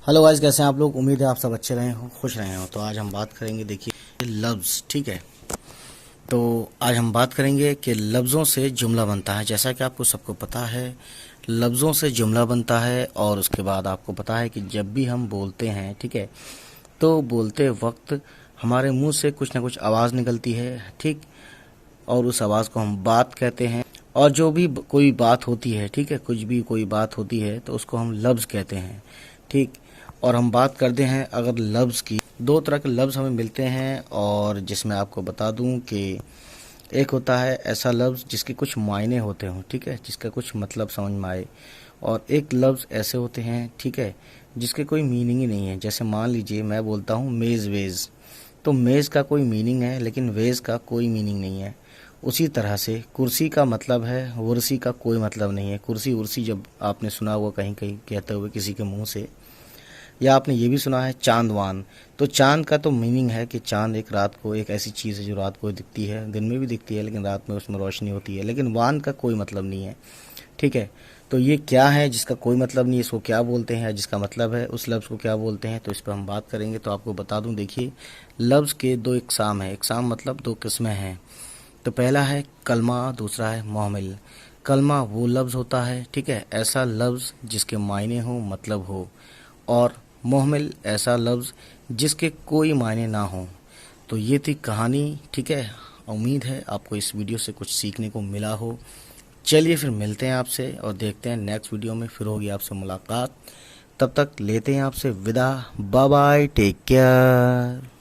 Hello guys, कैसे हैं आप लोग। उम्मीद है आप सब अच्छे रहे हो, खुश रहे हो। तो आज हम बात करेंगे, देखिए, लफ्ज़। ठीक है, तो आज हम बात करेंगे कि लफ्ज़ों से जुमला बनता है। जैसा कि आपको सबको पता है, लफ्ज़ों से जुमला बनता है। और उसके बाद आपको पता है कि जब भी हम बोलते हैं, ठीक है, तो बोलते वक्त हमारे मुंह से कुछ ना कुछ आवाज़ निकलती है, ठीक। और उस आवाज़ को हम बात कहते हैं। और जो भी कोई बात होती है, ठीक है, कुछ भी कोई बात होती है तो उसको हम लफ्ज़ कहते हैं, ठीक। और हम बात करते हैं अगर लफ्ज़ की, दो तरह के लफ्ज़ हमें मिलते हैं। और जिसमें आपको बता दूं कि एक होता है ऐसा लफ्ज़ जिसके कुछ मायने होते हों, ठीक है, जिसका कुछ मतलब समझ में आए। और एक लफ्ज़ ऐसे होते हैं, ठीक है, जिसके कोई मीनिंग ही नहीं है। जैसे मान लीजिए मैं बोलता हूँ मेज़ वेज़, तो मेज़ का कोई मीनिंग है लेकिन वेज़ का कोई मीनिंग नहीं है। उसी तरह से कुर्सी का मतलब है, कुर्सी का कोई मतलब नहीं है। कुर्सी उर्सी जब आपने सुना हुआ कहीं कहीं कहते हुए किसी के मुंह से, या आपने ये भी सुना है चांदवान, तो चांद का तो मीनिंग है कि चांद एक रात को एक ऐसी चीज़ है जो रात को दिखती है, दिन में भी दिखती है लेकिन रात में उसमें रोशनी होती है। लेकिन वान का कोई मतलब नहीं है, ठीक है। तो ये क्या है जिसका कोई मतलब नहीं है, इसको क्या बोलते हैं, जिसका मतलब है उस लफ्ज़ को क्या बोलते हैं, तो इस पर हम बात करेंगे। तो आपको बता दूं, देखिए, लफ्ज़ के दो इकसाम है। इकसाम मतलब दो किस्में हैं। तो पहला है कलमा, दूसरा है मोहमिल। कलमा वो लफ्ज़ होता है, ठीक है, ऐसा लफ्ज़ जिसके मायने हो, मतलब हो। और मोहमिल ऐसा लफ्ज़ जिसके कोई मायने ना हो। तो ये थी कहानी, ठीक है। उम्मीद है आपको इस वीडियो से कुछ सीखने को मिला हो। चलिए फिर मिलते हैं आपसे और देखते हैं नेक्स्ट वीडियो में, फिर होगी आपसे मुलाकात। तब तक लेते हैं आपसे विदा। Bye bye, take care.